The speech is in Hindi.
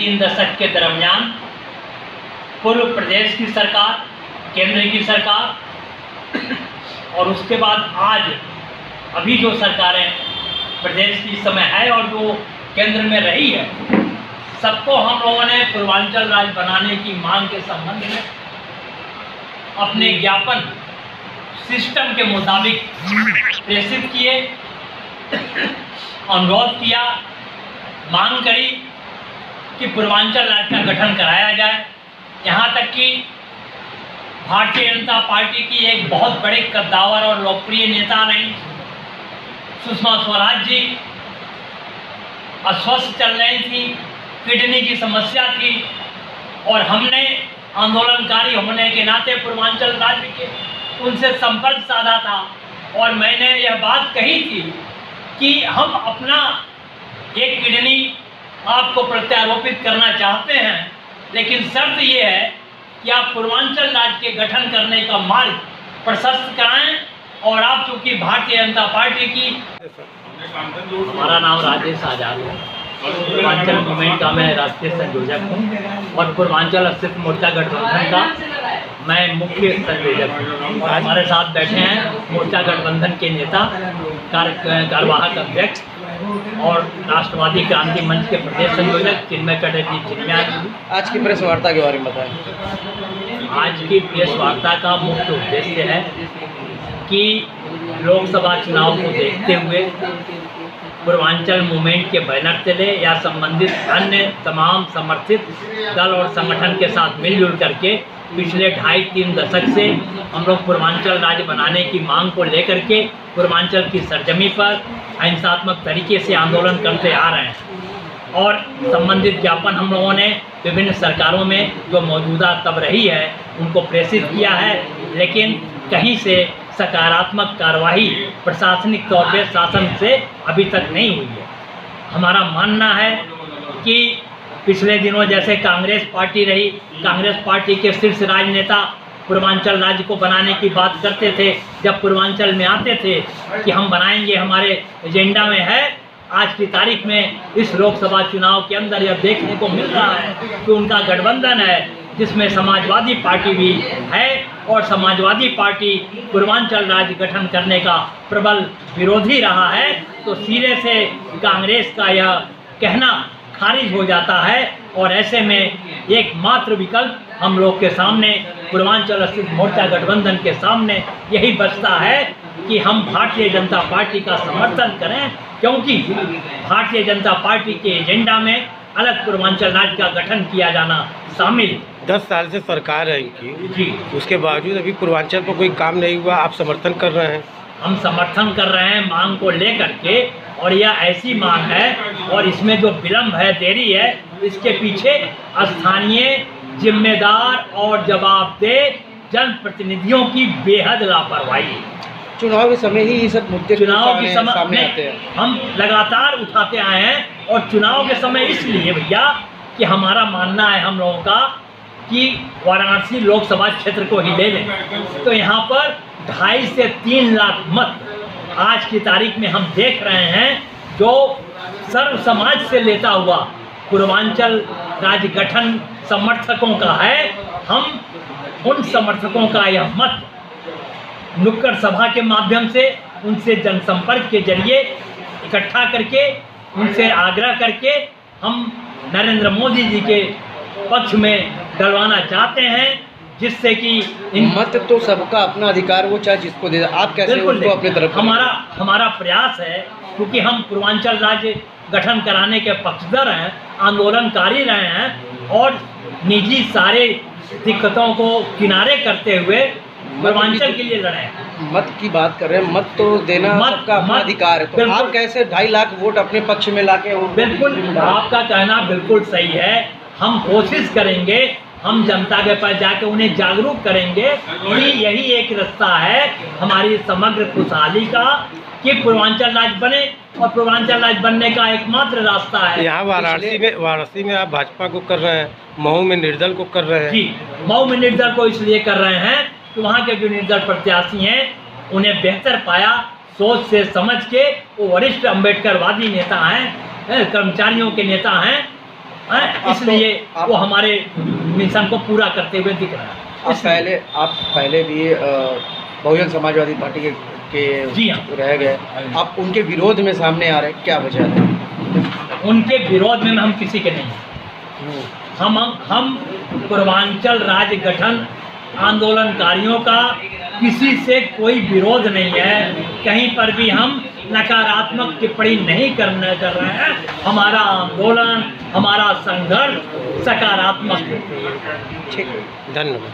3 दशक के दरमियान पूर्व प्रदेश की सरकार, केंद्र की सरकार और उसके बाद आज अभी जो सरकारें प्रदेश की समय है और जो केंद्र में रही है, सबको हम लोगों ने पूर्वांचल राज्य बनाने की मांग के संबंध में अपने ज्ञापन सिस्टम के मुताबिक प्रेषित किए, अनुरोध किया, मांग करी कि पूर्वांचल राज्य का गठन कराया जाए। यहाँ तक कि भारतीय जनता पार्टी की एक बहुत बड़े कद्दावर और लोकप्रिय नेता रही सुषमा स्वराज जी अस्वस्थ चल रही थी, किडनी की समस्या थी और हमने आंदोलनकारी होने के नाते पूर्वांचल राज्य के उनसे संपर्क साधा था और मैंने यह बात कही थी कि हम अपना एक किडनी आपको प्रत्यारोपित करना चाहते हैं, लेकिन शर्त ये है कि आप पूर्वांचल राज्य के गठन करने का मार्ग प्रशस्त कराएं और आप चूँकि भारतीय जनता पार्टी की। हमारा नाम राजेश आजाद है, पूर्वांचल मूवमेंट का मैं राष्ट्रीय संयोजक हूँ और पूर्वांचल स्थित मोर्चा गठबंधन का मैं मुख्य संयोजक हूँ। हमारे साथ बैठे हैं मोर्चा गठबंधन के नेता, कार्यवाहक अध्यक्ष और राष्ट्रवादी क्रांति मंच के प्रदेश संयोजक चिन्मय चटर्जी चिन्मया जी। आज की प्रेस वार्ता के बारे में बताएं। आज की प्रेस वार्ता का मुख्य उद्देश्य है कि लोकसभा चुनाव को देखते हुए पूर्वांचल मूवमेंट के बैनर तले या संबंधित अन्य तमाम समर्थित दल और संगठन के साथ मिलजुल करके पिछले 2.5-3 दशक से हम लोग पूर्वांचल राज्य बनाने की मांग को लेकर के पूर्वांचल की सरजमी पर अहिंसात्मक तरीके से आंदोलन करते आ रहे हैं और संबंधित ज्ञापन हम लोगों ने विभिन्न सरकारों में जो मौजूदा तब रही है उनको प्रेषित किया है, लेकिन कहीं से सकारात्मक कार्रवाई प्रशासनिक तौर पर शासन से अभी तक नहीं हुई है। हमारा मानना है कि पिछले दिनों जैसे कांग्रेस पार्टी रही, कांग्रेस पार्टी के शीर्ष राजनेता पूर्वांचल राज्य को बनाने की बात करते थे, जब पूर्वांचल में आते थे कि हम बनाएंगे, हमारे एजेंडा में है। आज की तारीख में इस लोकसभा चुनाव के अंदर यह देखने को मिल रहा है कि उनका गठबंधन है जिसमें समाजवादी पार्टी भी है और समाजवादी पार्टी पूर्वांचल राज्य गठन करने का प्रबल विरोधी रहा है, तो सिरे से कांग्रेस का यह कहना खारिज हो जाता है और ऐसे में एकमात्र विकल्प हम लोग के सामने पूर्वांचल स्थित मोर्चा गठबंधन के सामने यही बचता है कि हम भारतीय जनता पार्टी का समर्थन करें, क्योंकि भारतीय जनता पार्टी के एजेंडा में अलग पूर्वांचल राज्य का गठन किया जाना शामिल। 10 साल से सरकार है इनकी जी, उसके बावजूद अभी पूर्वांचल पर कोई काम नहीं हुआ, आप समर्थन कर रहे हैं? हम समर्थन कर रहे हैं मांग को लेकर के, और यह ऐसी मांग है और इसमें जो विलम्ब है, देरी है, इसके पीछे स्थानीय जिम्मेदार और जवाबदेह जनप्रतिनिधियों की बेहद लापरवाही। चुनाव के समय ही ये सब मुद्दे चुनाव के समय सामने आते हैं, हम लगातार उठाते आए हैं और चुनाव के समय इसलिए भैया कि हमारा मानना है हम लोगों का कि वाराणसी लोकसभा क्षेत्र को ही ले लें तो यहाँ पर 2.5 से 3 लाख मत आज की तारीख में हम देख रहे हैं जो सर्व समाज से लेता हुआ पूर्वांचल राज्य गठन समर्थकों का है। हम उन समर्थकों का यह मत नुक्कड़ सभा के माध्यम से उनसे जनसंपर्क के जरिए इकट्ठा करके उनसे आग्रह करके हम नरेंद्र मोदी जी के पक्ष में डलवाना चाहते हैं, जिससे कि इन मत तो सबका अपना अधिकार, वो चाहे जिसको दे। आप कैसे उनको अपने तरफ? हमारा प्रयास है, क्योंकि हम पूर्वांचल राज्य गठन कराने के पक्षधर हैं, आंदोलनकारी रहे हैं और निजी सारे दिक्कतों को किनारे करते हुए पूर्वांचल के लिए लड़े हैं। मत की बात कर रहे हैं, मत तो देना सबका अपना अधिकार है, तो आप कैसे 2.5 लाख वोट अपने पक्ष में लाके? बिल्कुल, आपका कहना बिल्कुल सही है। हम कोशिश करेंगे, हम जनता के पास जाके उन्हें जागरूक करेंगे कि यही एक रास्ता है हमारी समग्र खुशहाली का कि पूर्वांचल राज्य बने, और पूर्वांचल राज्य बनने का एकमात्र रास्ता है। यहाँ वाराणसी में आप भाजपा को कर रहे हैं, मऊ में निर्दल को कर रहे हैं। जी, मऊ में निर्दल को इसलिए कर रहे हैं कि वहाँ के जो निर्दल प्रत्याशी हैं उन्हें बेहतर पाया, सोच से समझ के वो वरिष्ठ अम्बेडकरवादी नेता हैं, कर्मचारियों के नेता हैं इसलिए वो हमारे मिशन को पूरा करते हुए दिख रहा है। आप पहले भी बहुजन समाजवादी पार्टी के जी हाँ, रह गए, आप उनके विरोध में सामने आ रहे, क्या वजह है? उनके विरोध में हम किसी के नहीं हैं। हम पूर्वांचल राज्य गठन आंदोलनकारियों का किसी से कोई विरोध नहीं है, कहीं पर भी हम नकारात्मक टिप्पणी नहीं कर रहे हैं। हमारा आंदोलन, हमारा संघर्ष सकारात्मक है। ठीक, धन्यवाद।